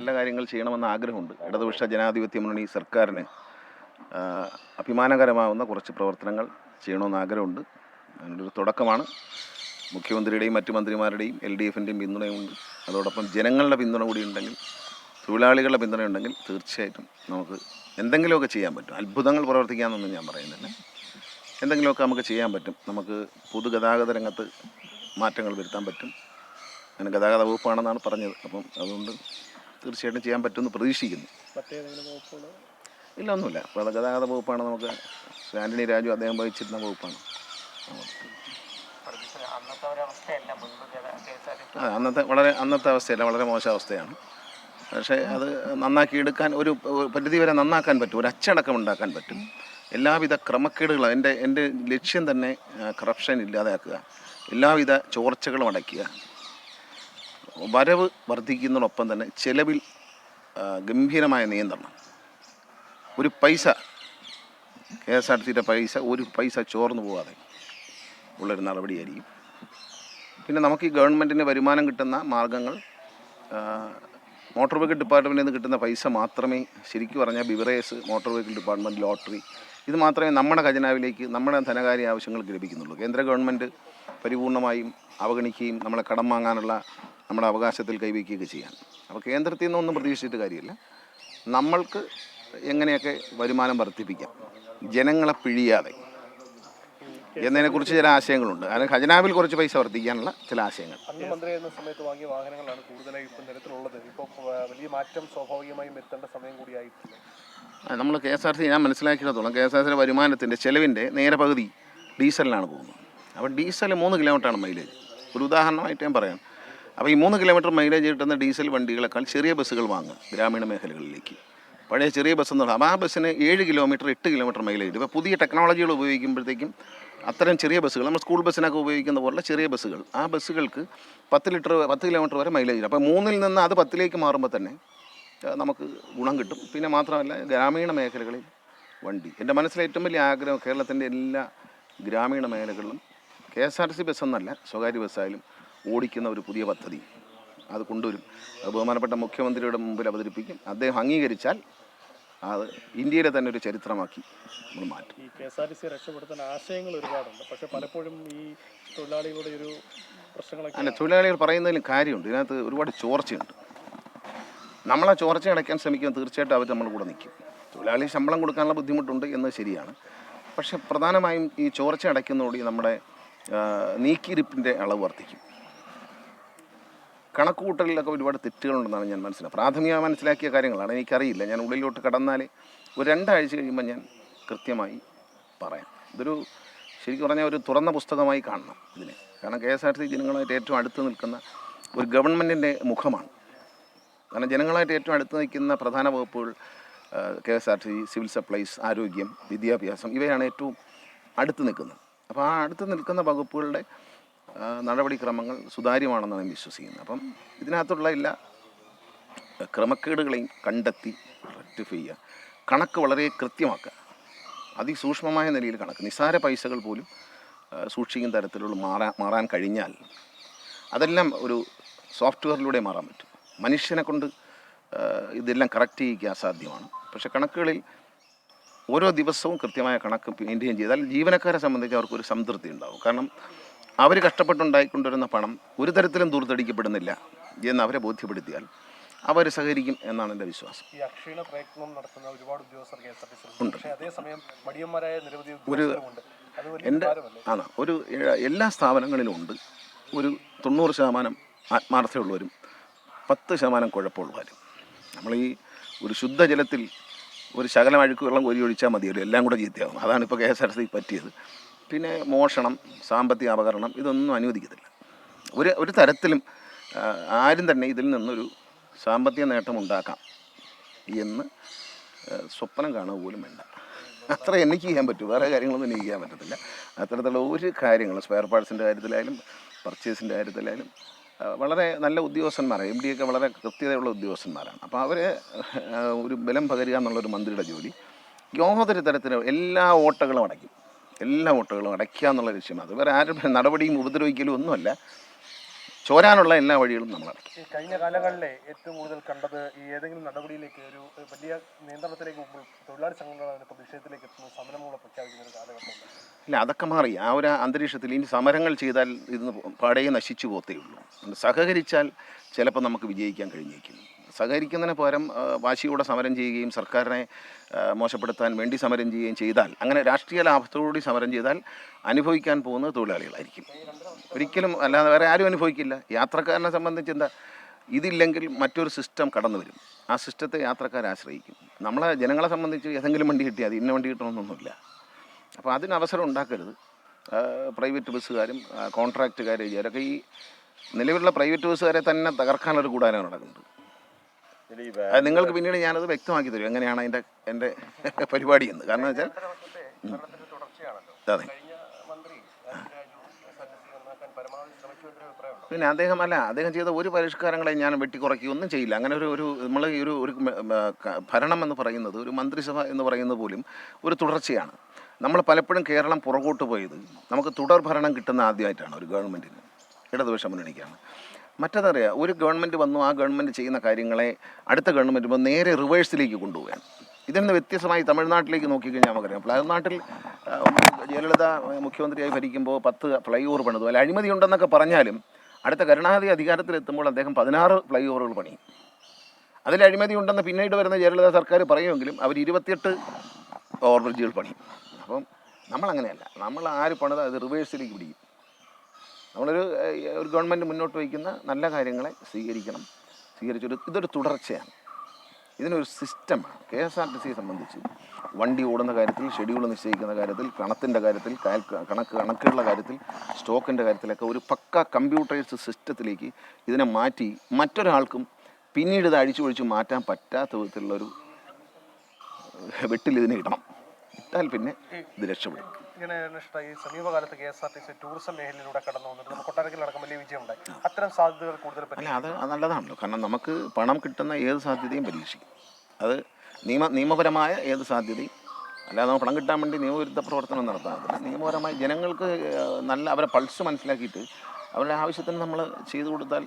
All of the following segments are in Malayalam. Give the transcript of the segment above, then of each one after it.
നല്ല കാര്യങ്ങൾ ചെയ്യണമെന്ന ആഗ്രഹമുണ്ട്. ഇടതുപക്ഷ ജനാധിപത്യ മുന്നണി സർക്കാരിന് അഭിമാനകരമാവുന്ന കുറച്ച് പ്രവർത്തനങ്ങൾ ചെയ്യണമെന്ന് ആഗ്രഹമുണ്ട്. അതിൻ്റെ ഒരു തുടക്കമാണ്. മുഖ്യമന്ത്രിയുടെയും മറ്റു മന്ത്രിമാരുടെയും LDFൻ്റെയും പിന്തുണയുമുണ്ട്. അതോടൊപ്പം ജനങ്ങളുടെ പിന്തുണ കൂടി ഉണ്ടെങ്കിൽ, തൊഴിലാളികളുടെ പിന്തുണയുണ്ടെങ്കിൽ തീർച്ചയായിട്ടും നമുക്ക് എന്തെങ്കിലുമൊക്കെ ചെയ്യാൻ പറ്റും. അത്ഭുതങ്ങൾ പ്രവർത്തിക്കാമെന്നൊന്നും ഞാൻ പറയുന്നില്ല. എന്തെങ്കിലുമൊക്കെ നമുക്ക് ചെയ്യാൻ പറ്റും. നമുക്ക് പൊതുഗതാഗത രംഗത്ത് മാറ്റങ്ങൾ വരുത്താൻ പറ്റും. അങ്ങനെ ഗതാഗത വകുപ്പാണെന്നാണ് പറഞ്ഞത്. അപ്പം അതുകൊണ്ട് തീർച്ചയായിട്ടും ചെയ്യാൻ പറ്റുമെന്ന് പ്രതീക്ഷിക്കുന്നു. ഇല്ല, ഒന്നുമില്ല. അപ്പോൾ ഗതാഗത വകുപ്പാണ്. നമുക്ക് ആൻ്റണി രാജു അദ്ദേഹം വഹിച്ചിരുന്ന വകുപ്പാണ്. അന്നത്തെ അവസ്ഥയല്ല, വളരെ മോശം അവസ്ഥയാണ്. പക്ഷേ അത് നന്നാക്കിയെടുക്കാൻ ഒരു പരിധി വരെ നന്നാക്കാൻ പറ്റും. ഒരു അച്ചടക്കം ഉണ്ടാക്കാൻ പറ്റും. എല്ലാവിധ ക്രമക്കേടുകളും എൻ്റെ ലക്ഷ്യം തന്നെ കറപ്ഷൻ ഇല്ലാതാക്കുക, എല്ലാവിധ ചോർച്ചകളും അടയ്ക്കുക, വരവ് വർദ്ധിക്കുന്നതിനൊപ്പം തന്നെ ചെലവിൽ ഗംഭീരമായ നിയന്ത്രണം. ഒരു പൈസ KSRTCയുടെ ഒരു പൈസ ചോർന്നു പോകാതെ ഉള്ളൊരു നടപടിയായിരിക്കും. പിന്നെ നമുക്ക് ഈ ഗവൺമെൻറ്റിന് വരുമാനം കിട്ടുന്ന മാർഗങ്ങൾ, മോട്ടോർ വെഹിക്കിൾ ഡിപ്പാർട്ട്മെൻറ്റിൽ നിന്ന് കിട്ടുന്ന പൈസ മാത്രമേ, ശരിക്കും പറഞ്ഞാൽ beverage, motor vehicle department, lottery, ഇത് മാത്രമേ നമ്മുടെ ഖജനാവിലേക്ക്, നമ്മുടെ ധനകാര്യ ആവശ്യങ്ങൾക്ക് ലഭിക്കുന്നുള്ളൂ. കേന്ദ്ര ഗവൺമെൻറ് പരിപൂർണമായും അവഗണിക്കുകയും നമ്മളെ കടം വാങ്ങാനുള്ള നമ്മുടെ അവകാശത്തിൽ കൈവയ്ക്കുകയൊക്കെ ചെയ്യാൻ. അപ്പോൾ കേന്ദ്രത്തിൽ നിന്നൊന്നും പ്രതീക്ഷിച്ചിട്ട് കാര്യമില്ല. നമ്മൾക്ക് എങ്ങനെയൊക്കെ വരുമാനം വർദ്ധിപ്പിക്കാം, ജനങ്ങളെ പിഴിയാതെ എന്നതിനെക്കുറിച്ച് ചില ആശയങ്ങളുണ്ട്. അതിന് ഖജനാവിൽ കുറച്ച് പൈസ വർദ്ധിക്കാനുള്ള ചില ആശയങ്ങൾ. സമയത്ത് വാങ്ങിയ വാഹനങ്ങളാണ് കൂടുതലായി ഇപ്പം നിരത്തിലുള്ളത്. ഇപ്പോൾ വലിയ മാറ്റം സ്വാഭാവികമായും എത്തേണ്ട സമയം കൂടിയായിട്ടില്ല. നമ്മൾ KSRTC, ഞാൻ മനസ്സിലാക്കിയിടത്തോളം KSRTCയുടെ വരുമാനത്തിൻ്റെ ചെലവിൻ്റെ നേരെ പകുതി ഡീസലിനാണ് പോകുന്നത്. അപ്പോൾ ഡീസൽ 3 കിലോമീറ്ററാണ് മൈലേജ്. ഒരു ഉദാഹരണമായിട്ട് ഞാൻ പറയാം. അപ്പോൾ ഈ 3 കിലോമീറ്റർ മൈലേജ് കിട്ടുന്ന ഡീസൽ വണ്ടികളെക്കാൾ ചെറിയ ബസ്സുകൾ വാങ്ങുക ഗ്രാമീണ മേഖലകളിലേക്ക്. പഴയ ചെറിയ ബസ്സെന്ന് പറഞ്ഞാൽ ആ ബസ്സിന് 7 കിലോമീറ്റർ 8 കിലോമീറ്റർ മൈലേജ്. ഇപ്പോൾ പുതിയ ടെക്നോളജികൾ ഉപയോഗിക്കുമ്പോഴത്തേക്കും അത്തരം ചെറിയ ബസ്സുകൾ, നമ്മൾ സ്കൂൾ ബസ്സിനൊക്കെ ഉപയോഗിക്കുന്ന പോലുള്ള ചെറിയ ബസ്സുകൾ, ആ ബസ്സുകൾക്ക് 10 കിലോമീറ്റർ വരെ മൈലേജ്. അപ്പോൾ 3-ൽ നിന്ന് അത് 10-ലേക്ക് മാറുമ്പോൾ തന്നെ നമുക്ക് ഗുണം കിട്ടും. പിന്നെ മാത്രമല്ല, ഗ്രാമീണ മേഖലകളിൽ വണ്ടി, എൻ്റെ മനസ്സിലെ ഏറ്റവും വലിയ ആഗ്രഹം കേരളത്തിൻ്റെ എല്ലാ ഗ്രാമീണ മേഖലകളിലും KSRTC ബസ്സെന്നല്ല, സ്വകാര്യ ബസ്സായാലും ഓടിക്കുന്ന ഒരു പുതിയ പദ്ധതി അത് കൊണ്ടുവരും. അത് ബഹുമാനപ്പെട്ട മുഖ്യമന്ത്രിയുടെ മുമ്പിൽ അവതരിപ്പിക്കും. അദ്ദേഹം അംഗീകരിച്ചാൽ അത് ഇന്ത്യയിലെ തന്നെ ഒരു ചരിത്രമാക്കി നമ്മൾ മാറ്റും. ഈ KSRTC രക്ഷപ്പെടുത്താൻ ആശയങ്ങൾ ഒരുപാടുണ്ട്. പക്ഷേ പലപ്പോഴും ഈ തൊഴിലാളികളുടെ ഒരു പ്രശ്നങ്ങളൊക്കെ, അല്ല, തൊഴിലാളികൾ പറയുന്നതിലും കാര്യമുണ്ട്. ഇതിനകത്ത് ഒരുപാട് ചോർച്ചയുണ്ട്. നമ്മളെ ചോർച്ച അടയ്ക്കാൻ ശ്രമിക്കുമ്പോൾ തീർച്ചയായിട്ടും അവർ നമ്മുടെ കൂടെ നിൽക്കും. തൊഴിലാളി ശമ്പളം കൊടുക്കാനുള്ള ബുദ്ധിമുട്ടുണ്ട് എന്നത് ശരിയാണ്. പക്ഷേ പ്രധാനമായും ഈ ചോർച്ച അടയ്ക്കുന്നതോടെ നമ്മുടെ നീക്കിയിരിപ്പിൻ്റെ അളവ് വർദ്ധിക്കും. കണക്കുകൂട്ടലിലൊക്കെ ഒരുപാട് തെറ്റുകളുണ്ടെന്നാണ് ഞാൻ പ്രാഥമികമായി മനസ്സിലാക്കിയ കാര്യങ്ങളാണ്. എനിക്കറിയില്ല, ഞാൻ ഉള്ളിലോട്ട് കടന്നാൽ ഒരു 2 ആഴ്ച കഴിയുമ്പോൾ ഞാൻ കൃത്യമായി പറയാം. ഇതൊരു ശരിക്കും പറഞ്ഞാൽ ഒരു തുറന്ന പുസ്തകമായി കാണണം ഇതിനെ. കാരണം KSRTC ജനങ്ങളായിട്ട് ഏറ്റവും അടുത്ത് നിൽക്കുന്ന ഒരു ഗവൺമെൻറ്റിൻ്റെ മുഖമാണ്. കാരണം ജനങ്ങളായിട്ട് ഏറ്റവും അടുത്ത് നിൽക്കുന്ന പ്രധാന വകുപ്പുകൾ KSRTC, സിവിൽ സപ്ലൈസ്, ആരോഗ്യം, വിദ്യാഭ്യാസം, ഇവയാണ് ഏറ്റവും അടുത്ത് നിൽക്കുന്നത്. അപ്പോൾ ആ അടുത്ത് നിൽക്കുന്ന വകുപ്പുകളുടെ നടപടിക്രമങ്ങൾ സുതാര്യമാണെന്നാണ് ഞാൻ വിശ്വസിക്കുന്നത്. അപ്പം ഇതിനകത്തുള്ള എല്ലാ ക്രമക്കേടുകളെയും കണ്ടെത്തി റെക്ടിഫൈ ചെയ്യുക, കണക്ക് വളരെ കൃത്യമാക്കുക, അതിസൂക്ഷ്മമായ നിലയിൽ കണക്ക്, നിസ്സാര പൈസകൾ പോലും സൂക്ഷിക്കുന്ന തരത്തിലുള്ള മാറാൻ കഴിഞ്ഞാൽ അതെല്ലാം ഒരു സോഫ്റ്റ്വെയറിലൂടെ മാറാൻ പറ്റും. മനുഷ്യനെ കൊണ്ട് ഇതെല്ലാം കറക്റ്റ് ചെയ്യിക്കുക അസാധ്യമാണ്. പക്ഷേ കണക്കുകളിൽ ഓരോ ദിവസവും കൃത്യമായ കണക്ക് മെയിൻറ്റെയിൻ ചെയ്താൽ ജീവനക്കാരെ സംബന്ധിച്ച് അവർക്കൊരു സംതൃപ്തി ഉണ്ടാകും. കാരണം അവർ കഷ്ടപ്പെട്ടുണ്ടായിക്കൊണ്ടിരുന്ന പണം ഒരു തരത്തിലും ദൂർത്തടിക്കപ്പെടുന്നില്ല എന്ന് അവരെ ബോധ്യപ്പെടുത്തിയാൽ അവർ സഹകരിക്കും എന്നാണ് എൻ്റെ വിശ്വാസം. ഈ അക്ഷീണ പ്രയത്നം നടത്തുന്ന ഒരുപാട് ഉദ്യോഗസ്ഥർ KSRTC ഉണ്ട്. അതേസമയം മടിയന്മാരായ നിരവധി ഒരു എല്ലാ സ്ഥാപനങ്ങളിലും ഉണ്ട്. ഒരു 90% ആത്മാർത്ഥതയുള്ളവരും 10% കുഴപ്പമുള്ളവരും. നമ്മൾ ഈ ഒരു ശുദ്ധജലത്തിൽ ഒരു ശകലം അഴുക്ക് വെള്ളം ഒഴിച്ചാൽ മതിയല്ലോ, എല്ലാം കൂടെ ചീത്തയാകും. അതാണ് ഇപ്പോൾ KSRTC പറ്റിയത്. പിന്നെ മോഷണം, സാമ്പത്തിക അപകരണം, ഇതൊന്നും അനുവദിക്കത്തില്ല. ഒരു തരത്തിലും ആരും തന്നെ ഇതിൽ നിന്നൊരു സാമ്പത്തിക നേട്ടം ഉണ്ടാക്കാം എന്ന് സ്വപ്നം കാണുക പോലും വേണ്ട. അത്ര എനിക്ക് ചെയ്യാൻ പറ്റൂ, വേറെ കാര്യങ്ങളൊന്നും എനിക്ക് ചെയ്യാൻ പറ്റത്തില്ല. അത്തരത്തിലുള്ള ഒരു കാര്യങ്ങൾ സ്പെയർ പാർട്സിൻ്റെ കാര്യത്തിലായാലും പർച്ചേസിൻ്റെ കാര്യത്തിലായാലും വളരെ നല്ല ഉദ്യോഗസ്ഥന്മാരാണ്. MD ഒക്കെ വളരെ കൃത്യതയുള്ള ഉദ്യോഗസ്ഥന്മാരാണ്. അപ്പോൾ അവരെ ഒരു ബലം പകരുക എന്നുള്ളൊരു മന്ത്രിയുടെ ജോലി. യാതൊരു തരത്തിലും എല്ലാ ഓട്ടകളും അടയ്ക്കുക എന്നുള്ള ലക്ഷ്യമാണ്. അത് വേറെ ആരും നടപടിയും ഉപദ്രവിക്കലും ഒന്നുമല്ല. ചോരാനുള്ള എല്ലാ വഴികളും നമ്മൾ അടയ്ക്കും. ഈ കഴിഞ്ഞ കാലങ്ങളിലെ ഏറ്റവും കൂടുതൽ കണ്ടത് ഈ ഏതെങ്കിലും നടപടിയിലേക്ക് ഒരു വലിയ നിയന്ത്രണത്തിലേക്ക് പോകുമ്പോൾ തൊഴിലാളി സംഘടനകൾ ഇപ്പോൾ വിഷയത്തിലേക്ക് എത്തുന്നു, സമരമൂലം പ്രഖ്യാപിക്കുന്ന ഒരു കാലഘട്ടമുണ്ട്. ഇല്ല, അതൊക്കെ മാറി. ആ ഒരു അന്തരീക്ഷത്തിൽ ഇനി സമരങ്ങൾ ചെയ്താൽ ഇന്ന് പാടേ നശിച്ചു പോത്തേ ഉള്ളൂ. സഹകരിച്ചാൽ ചിലപ്പോൾ നമുക്ക് വിജയിക്കാൻ കഴിഞ്ഞേക്കും. സഹകരിക്കുന്നതിന് പകരം വാശിയോടെ സമരം ചെയ്യുകയും സർക്കാരിനെ മോശപ്പെടുത്താൻ വേണ്ടി സമരം ചെയ്യുകയും ചെയ്താൽ, അങ്ങനെ രാഷ്ട്രീയ ലാഭത്തോടുകൂടി സമരം ചെയ്താൽ അനുഭവിക്കാൻ പോകുന്നത് തൊഴിലാളികളായിരിക്കും. ഒരിക്കലും അല്ലാതെ വേറെ ആരും അനുഭവിക്കില്ല. യാത്രക്കാരനെ സംബന്ധിച്ച് എന്താ, ഇതില്ലെങ്കിൽ മറ്റൊരു സിസ്റ്റം കടന്നു വരും. ആ സിസ്റ്റത്തെ യാത്രക്കാർ ആശ്രയിക്കും. നമ്മളെ ജനങ്ങളെ സംബന്ധിച്ച് ഏതെങ്കിലും വണ്ടി കിട്ടിയാൽ അത് ഇന്ന വണ്ടി കിട്ടണമെന്നൊന്നുമില്ല. അപ്പോൾ അതിന് അവസരം ഉണ്ടാക്കരുത്. പ്രൈവറ്റ് ബസ്സുകാരും കോൺട്രാക്റ്റുകാരും അവരൊക്കെ ഈ നിലവിലുള്ള പ്രൈവറ്റ് ബസ്സുകാരെ തന്നെ തകർക്കാനൊരു കൂടാനാണ് നടക്കുന്നത്. അത് നിങ്ങൾക്ക് പിന്നീട് ഞാനത് വ്യക്തമാക്കി തരും എങ്ങനെയാണ് എൻ്റെ പരിപാടി എന്ന്. കാരണം വെച്ചാൽ അതെ, പിന്നെ അദ്ദേഹം ചെയ്ത ഒരു പരിഷ്കാരങ്ങളെ ഞാൻ വെട്ടിക്കുറയ്ക്കുകയൊന്നും ചെയ്യില്ല. അങ്ങനെ ഒരു നമ്മൾ ഒരു ഭരണം എന്ന് പറയുന്നത്, ഒരു മന്ത്രിസഭ എന്ന് പറയുന്നത് പോലും ഒരു തുടർച്ചയാണ്. നമ്മൾ പലപ്പോഴും കേരളം പുറകോട്ട് പോയത് നമുക്ക് തുടർ ഭരണം കിട്ടുന്ന ആദ്യമായിട്ടാണ് ഒരു ഗവൺമെൻറ്റിന്, ഇടതുപക്ഷ മുന്നണിക്കാണ്. മറ്റേതറിയാം, ഒരു ഗവൺമെൻറ് വന്നു, ആ ഗവൺമെൻറ് ചെയ്യുന്ന കാര്യങ്ങളെ അടുത്ത ഗവൺമെൻറ് ഇപ്പോൾ നേരെ റിവേഴ്സിലേക്ക് കൊണ്ടുപോവുകയാണ്. ഇതിൽ നിന്ന് വ്യത്യസ്തമായി തമിഴ്നാട്ടിലേക്ക് നോക്കിക്കഴിഞ്ഞാൽ നമുക്കറിയാം. തമിഴ്നാട്ടിൽ ജയലളിത മുഖ്യമന്ത്രിയായി ഭരിക്കുമ്പോൾ 10 ഫ്ലൈ ഓവർ പണിതു. അല്ല, അഴിമതി ഉണ്ടെന്നൊക്കെ പറഞ്ഞാലും അടുത്ത കരുണാനിധി അധികാരത്തിലെത്തുമ്പോൾ അദ്ദേഹം 16 ഫ്ലൈ ഓവറുകൾ പണിയും. അതിൽ അഴിമതി ഉണ്ടെന്ന് പിന്നീട് വരുന്ന ജയലളിത സർക്കാർ പറയുമെങ്കിലും അവർ 28 ഓവർ ബ്രിഡ്ജുകൾ പണിയും. അപ്പം നമ്മളങ്ങനെയല്ല. നമ്മൾ ആര് പണിത് അത് റിവേഴ്സിലേക്ക് പിടിക്കും. നമ്മളൊരു ഗവൺമെൻറ് മുന്നോട്ട് വയ്ക്കുന്ന നല്ല കാര്യങ്ങളെ സ്വീകരിക്കണം. ഇതൊരു തുടർച്ചയാണ്, ഇതിനൊരു സിസ്റ്റമാണ്. KSRTCയെ സംബന്ധിച്ച് വണ്ടി ഓടുന്ന കാര്യത്തിൽ, ഷെഡ്യൂൾ നിശ്ചയിക്കുന്ന കാര്യത്തിൽ, കണത്തിൻ്റെ കാര്യത്തിൽ, കണക്കുകളുടെ കാര്യത്തിൽ, സ്റ്റോക്കിൻ്റെ കാര്യത്തിലൊക്കെ ഒരു പക്ക കമ്പ്യൂട്ടറൈസ്ഡ് സിസ്റ്റത്തിലേക്ക് ഇതിനെ മാറ്റി മറ്റൊരാൾക്കും പിന്നീട് ഇത് അഴിച്ചു മാറ്റാൻ പറ്റാത്ത വിധത്തിലുള്ളൊരു വെട്ടിൽ ഇതിനെ ഇടണം. ഇട്ടാൽ പിന്നെ ഇത് രക്ഷപ്പെടും. ഇങ്ങനെ ഈ സമീപകാലത്ത് KSRTC ടൂറിസം മേഖലയിലൂടെ കടന്നു വന്നിട്ട് നമുക്ക് കൊട്ടാരക്കരയിലടക്കം വലിയ വിജയം ഉണ്ടായി. അത്തരം സാധ്യതകൾ കൂടുതൽ അല്ല, അത് നല്ലതാണല്ലോ. കാരണം നമുക്ക് പണം കിട്ടുന്ന ഏത് സാധ്യതയും പരീക്ഷിക്കും. അത് നിയമപരമായ ഏത് സാധ്യതയും, അല്ലാതെ നമുക്ക് പണം കിട്ടാൻ വേണ്ടി നിയമവിരുദ്ധ പ്രവർത്തനം നടത്താറില്ല. നിയമപരമായി ജനങ്ങൾക്ക് നല്ല അവരെ പൾസ് മനസ്സിലാക്കിയിട്ട് അവരുടെ ആവശ്യത്തിന് നമ്മൾ ചെയ്തു കൊടുത്താൽ.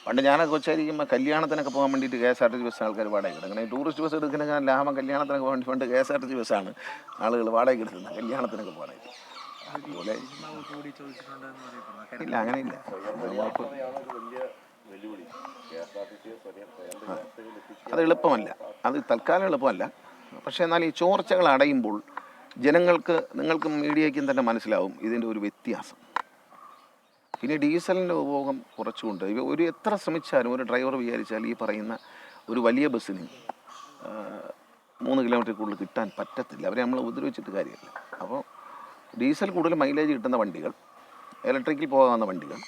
പണ്ട് ഞാനൊക്കെ കൊച്ചായിരിക്കുമ്പോൾ കല്യാണത്തിനൊക്കെ പോകാൻ വേണ്ടിയിട്ട് KSRTC ബസ് ആൾക്കാർ വാടക എടുക്കും. അങ്ങനെ ടൂറിസ്റ്റ് ബസ് എടുക്കുന്ന ലാഭം കല്യാണത്തിനൊക്കെ പോകാൻ വേണ്ടി KSRTC ബസ്സാണ് ആളുകൾ വാടക എടുക്കുന്നത് കല്യാണത്തിനൊക്കെ പോകാനായിട്ട്. അതുപോലെ ഇല്ല, അങ്ങനെയില്ല. അത് എളുപ്പമല്ല, അത് തൽക്കാലം എളുപ്പമല്ല. പക്ഷേ എന്നാൽ ഈ ചോർച്ചകൾ അടയുമ്പോൾ നിങ്ങൾക്കും മീഡിയയ്ക്കും തന്നെ മനസ്സിലാവും ഇതിൻ്റെ ഒരു വ്യത്യാസം. പിന്നെ ഡീസലിൻ്റെ ഉപഭോഗം കുറച്ചുകൊണ്ട് ഒരു എത്ര ശ്രമിച്ചാലും ഒരു ഡ്രൈവർ വിചാരിച്ചാൽ ഈ പറയുന്ന ഒരു വലിയ ബസ്സിന് 3 കിലോമീറ്റർ കൂടുതൽ കിട്ടാൻ പറ്റത്തില്ല. അവരെ നമ്മൾ ഉപദ്രവിച്ചിട്ട് കാര്യമില്ല. അപ്പോൾ ഡീസൽ കൂടുതൽ മൈലേജ് കിട്ടുന്ന വണ്ടികൾ, ഇലക്ട്രിക്കിൽ പോകാവുന്ന വണ്ടികൾ,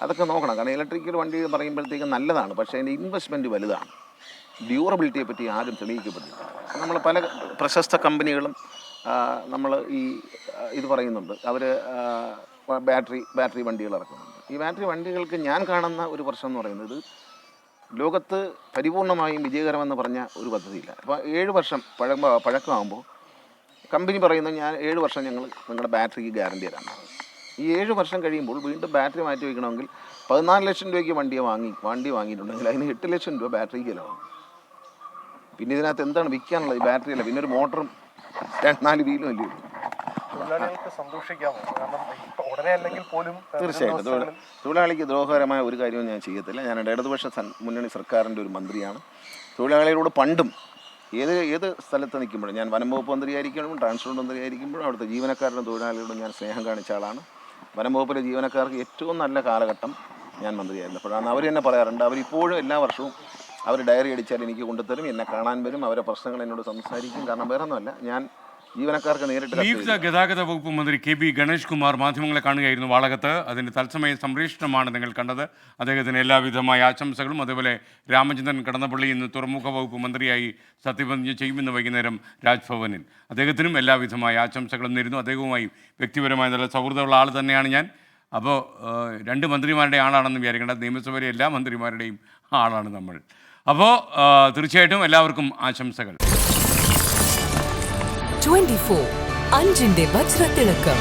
അതൊക്കെ നോക്കണം. കാരണം ഇലക്ട്രിക്കൽ വണ്ടി പറയുമ്പോഴത്തേക്കും നല്ലതാണ്, പക്ഷേ അതിൻ്റെ ഇൻവെസ്റ്റ്മെൻറ്റ് വലുതാണ്. ഡ്യൂറബിലിറ്റിയെ പറ്റി ആരും തെളിയിക്കപ്പെട്ടില്ല. നമ്മൾ പല പ്രശസ്ത കമ്പനികളും നമ്മൾ ഇത് പറയുന്നുണ്ട്, അവർ ബാറ്ററി വണ്ടികൾ ഇറക്കുന്നുണ്ട്. ഈ ബാറ്ററി വണ്ടികൾക്ക് ഞാൻ കാണുന്ന ഒരു പ്രശ്നം എന്ന് പറയുന്നത്, ലോകത്ത് പരിപൂർണമായും വിജയകരമെന്ന് പറഞ്ഞ ഒരു പദ്ധതിയില്ല. അപ്പോൾ 7 വർഷം പഴക്കമാകുമ്പോൾ കമ്പനി പറയുന്നത്, 7 വർഷം ഞങ്ങൾ നിങ്ങളുടെ ബാറ്ററിക്ക് ഗ്യാരണ്ടി തരാം. ഈ 7 വർഷം കഴിയുമ്പോൾ വീണ്ടും ബാറ്ററി മാറ്റി വയ്ക്കണമെങ്കിൽ 14 ലക്ഷം രൂപയ്ക്ക് വണ്ടി വാങ്ങിയിട്ടുണ്ടെങ്കിൽ അതിന് 8 ലക്ഷം രൂപ ബാറ്ററിക്ക് ചിലവാകും. പിന്നെ ഇതിനകത്ത് എന്താണ് വിൽക്കാനുള്ളത്? ഈ ബാറ്ററി അല്ല, പിന്നെ ഒരു മോട്ടറും 4 വീലും അല്ലേ ഉള്ളൂ. തീർച്ചയായിട്ടും തൊഴിലാളിക്ക് ദ്രോഹകരമായ ഒരു കാര്യവും ഞാൻ ചെയ്യത്തില്ല. ഞാൻ ഇടതുപക്ഷ മുന്നണി സർക്കാരിൻ്റെ ഒരു മന്ത്രിയാണ്. തൊഴിലാളികളോട് പണ്ടും ഏത് സ്ഥലത്ത് നിൽക്കുമ്പോഴും, ഞാൻ വനം വകുപ്പ് മന്ത്രിയായിരിക്കുമ്പോഴും ട്രാൻസ്പോർട്ട് മന്ത്രിയായിരിക്കുമ്പോഴും അവിടുത്തെ ജീവനക്കാരുടെ തൊഴിലാളികളോടും ഞാൻ സ്നേഹം കാണിച്ച ആളാണ്. വനം വകുപ്പിലെ ജീവനക്കാർക്ക് ഏറ്റവും നല്ല കാലഘട്ടം ഞാൻ മന്ത്രിയായിരുന്നപ്പോഴാണ്. അവർ തന്നെ പറയാറുണ്ട്, അവരിപ്പോഴും എല്ലാ വർഷവും അവർ ഡയറി അടിച്ചാൽ എനിക്ക് കൊണ്ടുതരും, എന്നെ കാണാൻ വരും, അവരെ പ്രശ്നങ്ങൾ എന്നോട് സംസാരിക്കും. കാരണം വേറെ ഒന്നുമല്ല, ഞാൻ ജീവനക്കാർക്ക് നേരിട്ട്. നിയുക്ത ഗതാഗത വകുപ്പ് മന്ത്രി KB ഗണേഷ് കുമാർ മാധ്യമങ്ങളെ കാണുകയായിരുന്നു വാളകത്ത്. അതിൻ്റെ തത്സമയ സംപ്രേഷണമാണ് നിങ്ങൾ കണ്ടത്. അദ്ദേഹത്തിന് എല്ലാവിധമായ ആശംസകളും. അതുപോലെ രാമചന്ദ്രൻ കടന്നപ്പള്ളി ഇന്ന് തുറമുഖ വകുപ്പ് മന്ത്രിയായി സത്യപ്രതിജ്ഞ ചെയ്യുമെന്ന് വൈകുന്നേരം രാജ്ഭവനിൽ. അദ്ദേഹത്തിനും എല്ലാവിധമായ ആശംസകളും നേരുന്നു. അദ്ദേഹവുമായി വ്യക്തിപരമായ നല്ല സൗഹൃദമുള്ള ആൾ തന്നെയാണ് ഞാൻ. അപ്പോൾ 2 മന്ത്രിമാരുടെ ആളാണെന്ന് വിചാരിക്കേണ്ട, നിയമസഭയിലെ എല്ലാ മന്ത്രിമാരുടെയും ആളാണ് നമ്മൾ. അപ്പോൾ തീർച്ചയായിട്ടും എല്ലാവർക്കും ആശംസകൾ. 24 അഞ്ചിന്റെ വജ്രത്തിളക്കം.